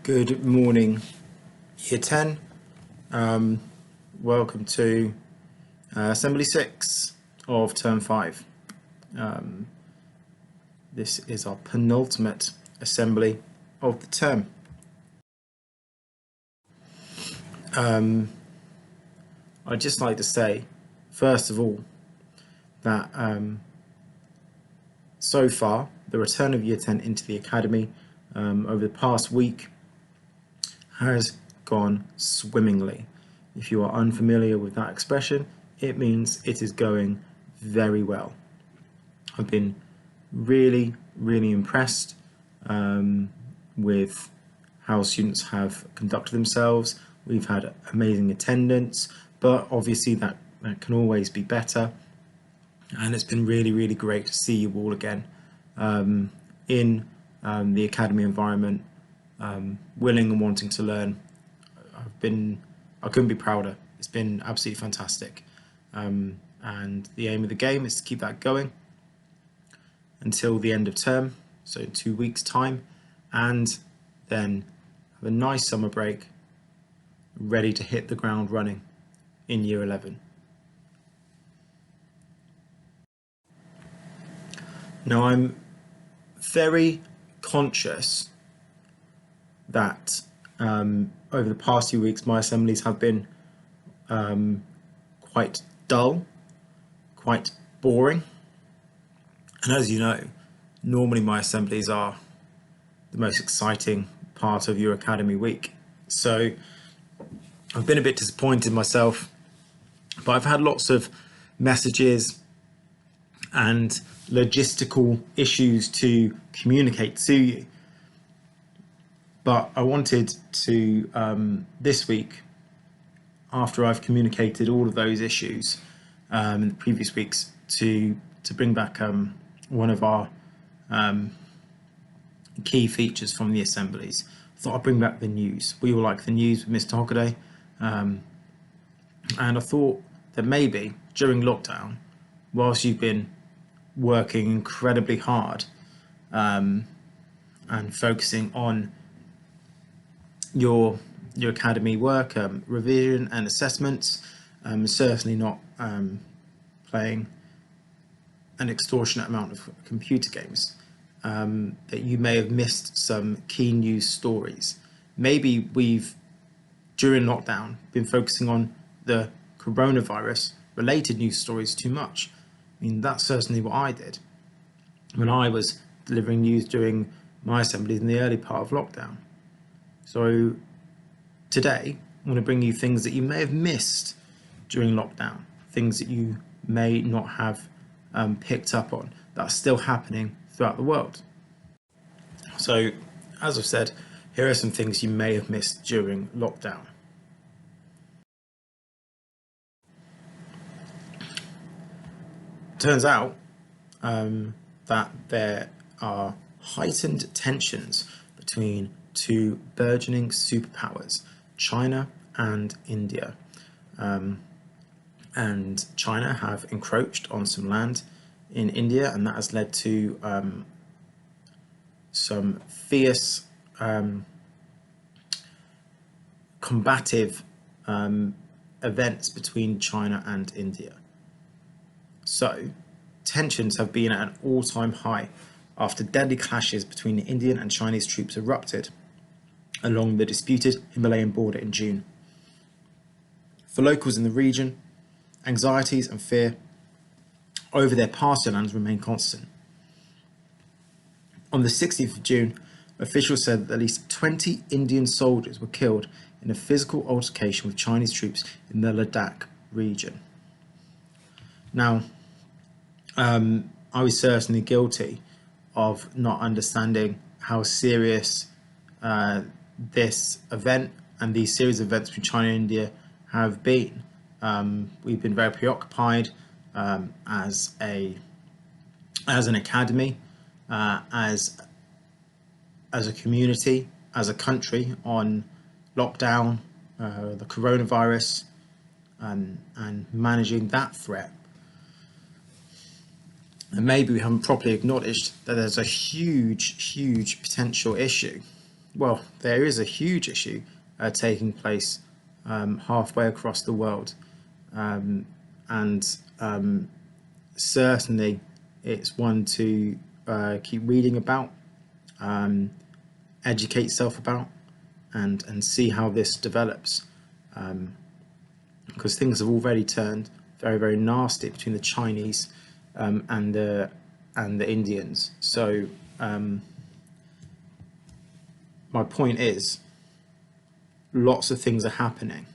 Good morning, Year 10. Welcome to Assembly 6 of Term 5. This is our penultimate assembly of the term. I'd just like to say, first of all, that so far, the return of Year 10 into the Academy over the past week has gone swimmingly. If you are unfamiliar with that expression, it means it is going very well. I've been really impressed with how students have conducted themselves. We've had amazing attendance, but obviously that can always be better. And it's been really great to see you all again in the academy environment, willing and wanting to learn. I couldn't be prouder. It's been absolutely fantastic. And the aim of the game is to keep that going until the end of term, so in 2 weeks' time, and then have a nice summer break, ready to hit the ground running in Year 11. Now, I'm very conscious that over the past few weeks my assemblies have been quite dull, quite boring, and as you know, normally my assemblies are the most exciting part of your academy week. So I've been a bit disappointed myself, but I've had lots of messages and logistical issues to communicate to you. But I wanted to, this week, after I've communicated all of those issues in the previous weeks, to bring back one of our key features from the assemblies. I thought I'd bring back the news. We all like the news with Mr. Hockaday. And I thought that maybe during lockdown, whilst you've been working incredibly hard and focusing on your academy work, revision and assessments, certainly not playing an extortionate amount of computer games, that you may have missed some key news stories. Maybe we've, during lockdown, been focusing on the coronavirus related news stories too much. I mean, that's certainly what I did when I was delivering news during my assemblies in the early part of lockdown. So today, I want to bring you things that you may have missed during lockdown, things that you may not have picked up on, that are still happening throughout the world. So, as I've said, here are some things you may have missed during lockdown. Turns out that there are heightened tensions between two burgeoning superpowers, China and India. And China have encroached on some land in India, and that has led to some fierce, combative events between China and India. So, tensions have been at an all-time high after deadly clashes between the Indian and Chinese troops erupted along the disputed Himalayan border in June. For locals in the region, anxieties and fear over their pasture lands remain constant. On the 16th of June, officials said that at least 20 Indian soldiers were killed in a physical altercation with Chinese troops in the Ladakh region. Now, I was certainly guilty of not understanding how serious this event and these series of events between China and India have been. We've been very preoccupied as an academy, as a community, as a country, on lockdown, the coronavirus, and managing that threat. And maybe we haven't properly acknowledged that there's a huge potential issue Well, there is a huge issue taking place halfway across the world, and certainly it's one to keep reading about, educate yourself about, and see how this develops, because things have already turned very, very nasty between the Chinese and the Indians. So my point is, lots of things are happening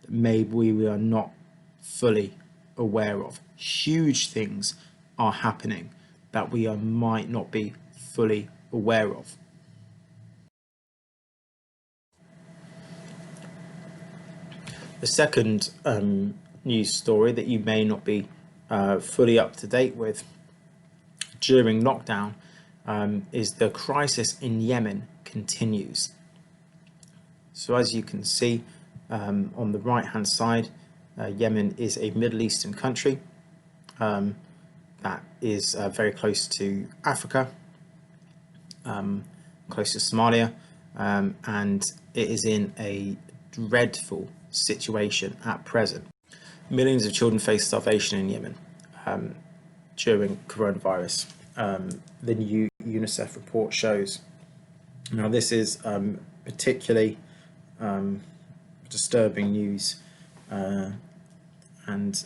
that maybe we are not fully aware of. Huge things are happening that we might not be fully aware of. The second news story that you may not be fully up to date with during lockdown is the crisis in Yemen continues. So as you can see on the right hand side, Yemen is a Middle Eastern country that is very close to Africa, close to Somalia, and it is in a dreadful situation at present. Millions of children face starvation in Yemen during coronavirus. The new UNICEF report shows. Now, this is particularly disturbing news, and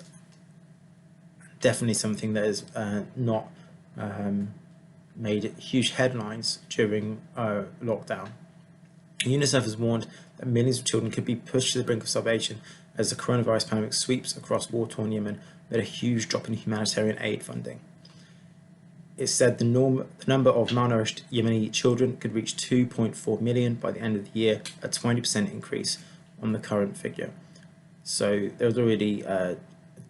definitely something that has not made huge headlines during lockdown. UNICEF has warned that millions of children could be pushed to the brink of starvation as the coronavirus pandemic sweeps across war-torn Yemen with a huge drop in humanitarian aid funding. It said the number of malnourished Yemeni children could reach 2.4 million by the end of the year, a 20% increase on the current figure. So there's already a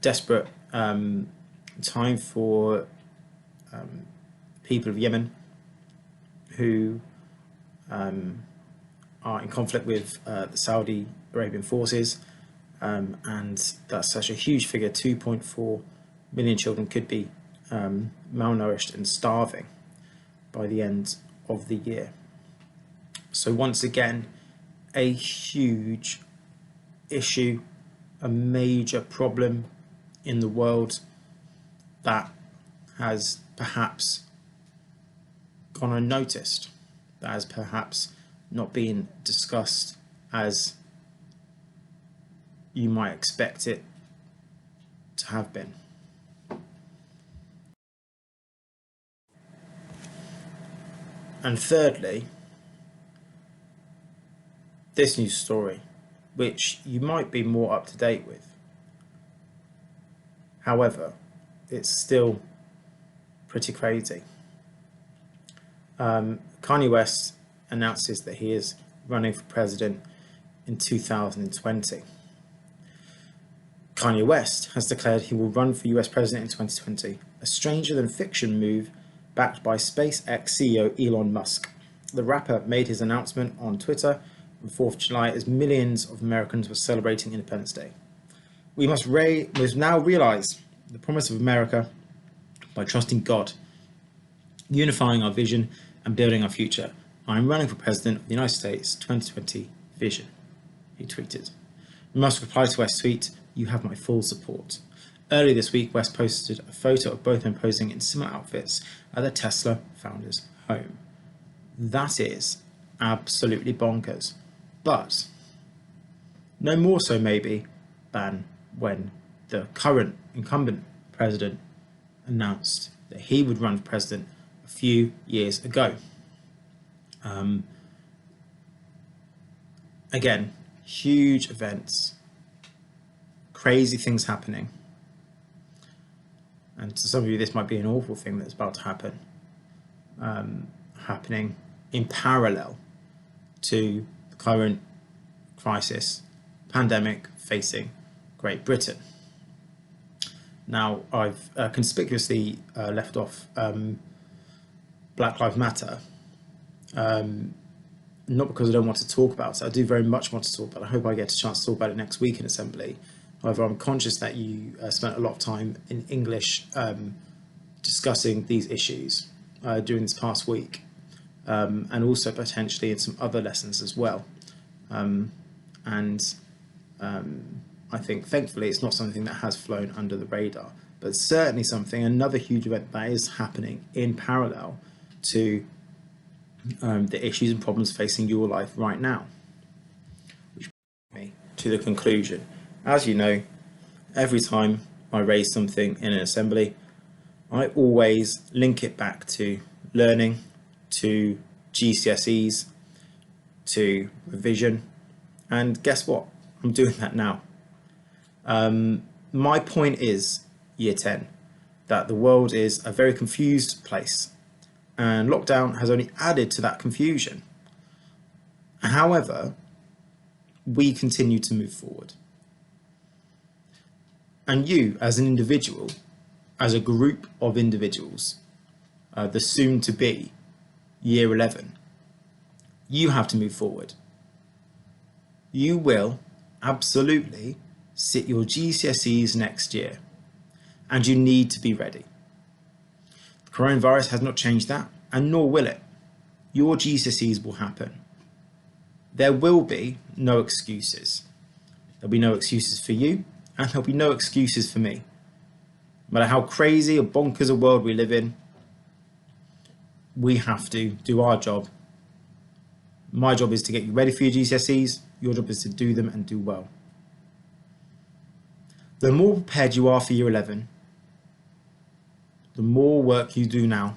desperate time for people of Yemen who are in conflict with the Saudi Arabian forces, and that's such a huge figure. 2.4 million children could be malnourished and starving by the end of the year. So once again, a huge issue, a major problem in the world that has perhaps gone unnoticed, that has perhaps not been discussed as you might expect it to have been. And thirdly, this news story, which you might be more up to date with. However, it's still pretty crazy. Kanye West announces that he is running for president in 2020. Kanye West has declared he will run for US president in 2020, a stranger-than-fiction move backed by SpaceX CEO Elon Musk. The rapper made his announcement on Twitter on 4th of July as millions of Americans were celebrating Independence Day. We must now realize the promise of America by trusting God, unifying our vision and building our future. I am running for president of the United States 2020 vision, he tweeted. Musk replied to West's tweet, "You have my full support." Earlier this week, West posted a photo of both men posing in similar outfits at the Tesla founder's home. That is absolutely bonkers. But no more so maybe than when the current incumbent president announced that he would run for president a few years ago. Again, huge events, crazy things happening. And to some of you, this might be an awful thing that's about to happen, happening in parallel to the current crisis, pandemic facing Great Britain. Now, I've conspicuously left off Black Lives Matter, not because I don't want to talk about it. I do very much want to talk about it. I hope I get a chance to talk about it next week in Assembly. However, I'm conscious that you spent a lot of time in English discussing these issues during this past week. and also potentially in some other lessons as well. And I think thankfully it's not something that has flown under the radar, but certainly another huge event that is happening in parallel to the issues and problems facing your life right now. Which brings me to the conclusion. As you know, every time I raise something in an assembly, I always link it back to learning, to GCSEs, to revision, and guess what? I'm doing that now. My point is, Year 10, that the world is a very confused place, and lockdown has only added to that confusion. However, we continue to move forward. And you, as an individual, as a group of individuals, the soon to be Year 11, you have to move forward. You will absolutely sit your GCSEs next year, and you need to be ready. The coronavirus has not changed that, and nor will it. Your GCSEs will happen. There will be no excuses. There'll be no excuses for you, and there'll be no excuses for me. No matter how crazy or bonkers a world we live in, we have to do our job. My job is to get you ready for your GCSEs. Your job is to do them and do well. The more prepared you are for Year 11, the more work you do now,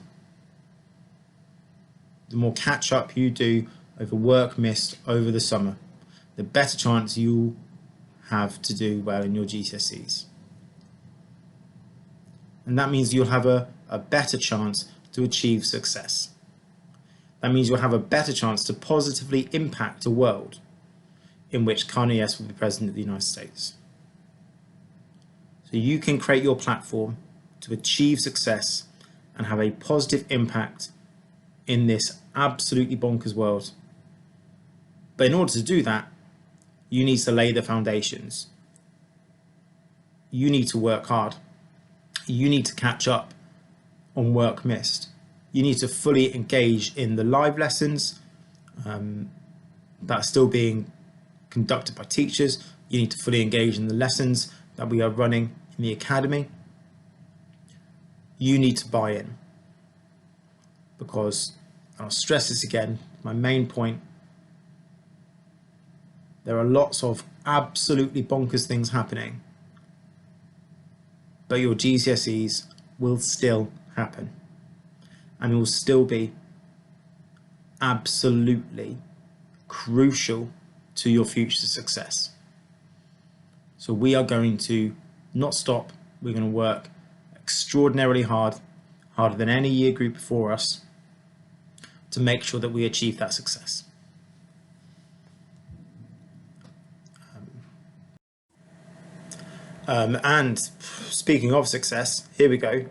the more catch up you do over work missed over the summer, the better chance you'll have to do well in your GCSEs. And that means you'll have a better chance to achieve success. That means you'll have a better chance to positively impact a world in which Kanye West will be President of the United States. So you can create your platform to achieve success and have a positive impact in this absolutely bonkers world. But in order to do that, you need to lay the foundations. You need to work hard. You need to catch up on work missed. You need to fully engage in the live lessons that are still being conducted by teachers. You need to fully engage in the lessons that we are running in the academy. You need to buy in, because, and I'll stress this again, my main point, there are lots of absolutely bonkers things happening, but your GCSEs will still happen and will still be absolutely crucial to your future success. So we are going to not stop. We're going to work extraordinarily hard, harder than any year group before us, to make sure that we achieve that success. And speaking of success, here we go.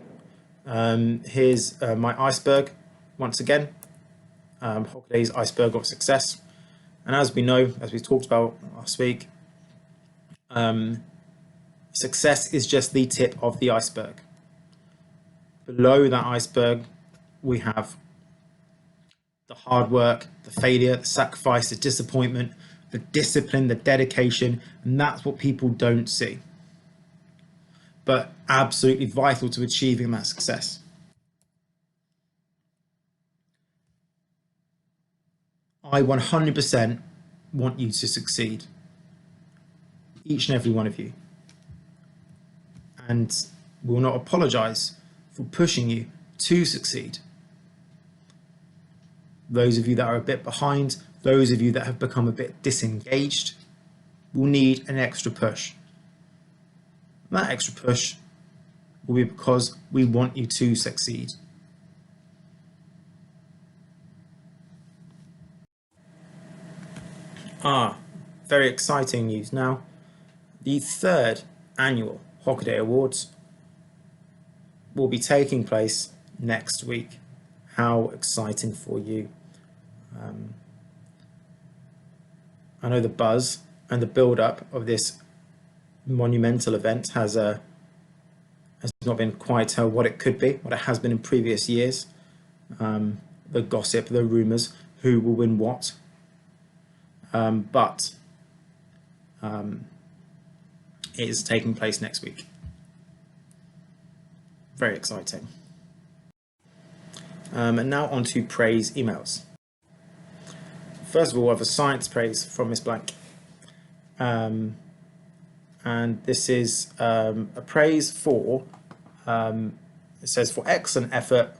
Here's my iceberg once again, Hockaday's iceberg of success. And as we know, as we talked about last week, success is just the tip of the iceberg. Below that iceberg, we have the hard work, the failure, the sacrifice, the disappointment, the discipline, the dedication, and that's what people don't see, but absolutely vital to achieving that success. I 100% want you to succeed, each and every one of you, and will not apologize for pushing you to succeed. Those of you that are a bit behind, those of you that have become a bit disengaged, will need an extra push. That extra push will be because we want you to succeed. Very exciting news now. The 3rd annual Hockaday Awards will be taking place next week. How exciting for you. I know the buzz and the build-up of this monumental event has not been quite what it could be, what it has been in previous years. the gossip, the rumours, who will win what. But it is taking place next week. Very exciting. And now on to praise emails. First of all, I have a science praise from Miss Blank. And this is a praise for, it says, for excellent effort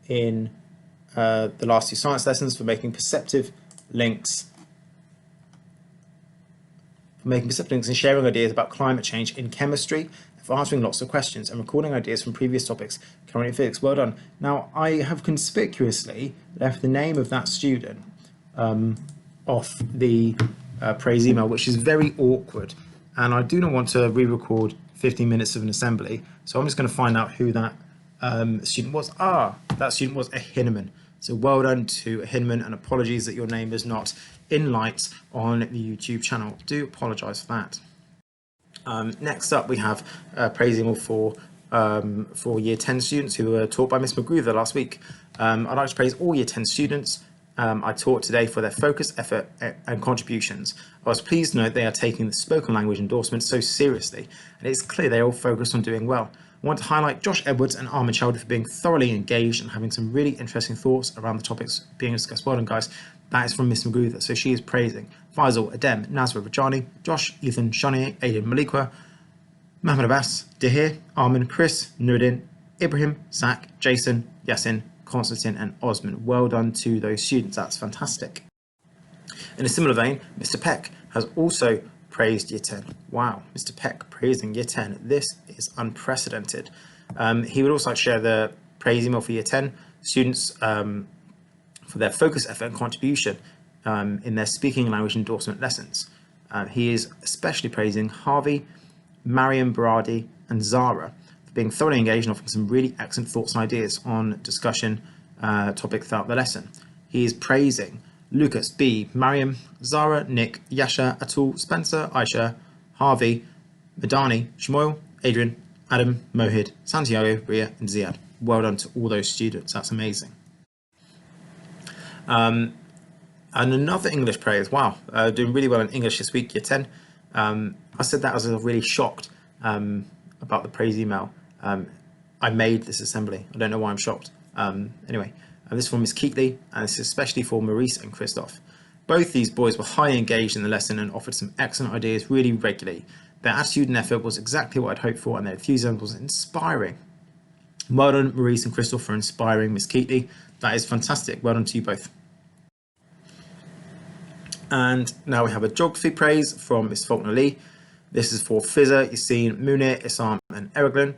in the last 2 science lessons, for making perceptive links and sharing ideas about climate change in chemistry, for answering lots of questions and recording ideas from previous topics currently in physics. Well done. Now, I have conspicuously left the name of that student off the praise email, which is very awkward, and I do not want to re-record 15 minutes of an assembly, so I'm just going to find out who that student was. That student was a Hinneman. So well done to a Hinneman, and apologies that your name is not in lights on the YouTube channel. Do apologise for that. Next up, we have praise email for Year 10 students who were taught by Miss McGruder last week. I'd like to praise all Year 10 students I taught today for their focus, effort and contributions. I was pleased to note they are taking the spoken language endorsement so seriously, and it's clear they are all focused on doing well. I want to highlight Josh Edwards and Armin Chowdhury for being thoroughly engaged and having some really interesting thoughts around the topics being discussed. Well done, guys. That is from Miss McGruder, so she is praising Faisal, Adem, Nazra Rajani, Josh, Ethan, Shani, Aidan Malikwa, Mohammed Abbas, Dahir, Armin, Chris, Nuruddin, Ibrahim, Zach, Jason, Yasin, Constantine and Osman. Well done to those students. That's fantastic. In a similar vein, Mr. Peck has also praised Year 10. Wow, Mr. Peck praising Year 10. This is unprecedented. He would also like to share the praise email for Year 10 students for their focus, effort and contribution in their speaking language endorsement lessons. He is especially praising Harvey, Mariam Baradi and Zara for being thoroughly engaged and offering some really excellent thoughts and ideas on discussion topic throughout the lesson. He is praising Lucas, B, Mariam, Zara, Nick, Yasha, Atul, Spencer, Aisha, Harvey, Madani, Shmoil, Adrian, Adam, Mohid, Santiago, Ria and Ziad. Well done to all those students. That's amazing. And another English praise. Wow, doing really well in English this week, Year 10. I said that as I was really shocked about the praise email. I made this assembly. I don't know why I'm shocked. Anyway, this is from Miss Keatley, and this is especially for Maurice and Christoph. Both these boys were highly engaged in the lesson and offered some excellent ideas really regularly. Their attitude and effort was exactly what I'd hoped for, and their enthusiasm was inspiring. Well done, Maurice and Christoph, for inspiring Miss Keatley. That is fantastic. Well done to you both. And now we have a geography praise from Miss Faulkner Lee. This is for Fizza, Yassine, Munir, Isam and Eraglin.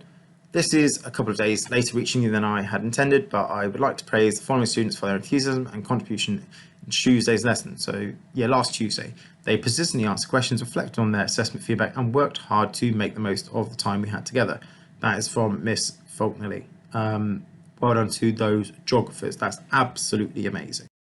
This is a couple of days later reaching you than I had intended, but I would like to praise the following students for their enthusiasm and contribution in Tuesday's lesson. So yeah, last Tuesday, they persistently answered questions, reflected on their assessment feedback and worked hard to make the most of the time we had together. That is from Miss Faulkner Lee. Well done to those geographers. That's absolutely amazing.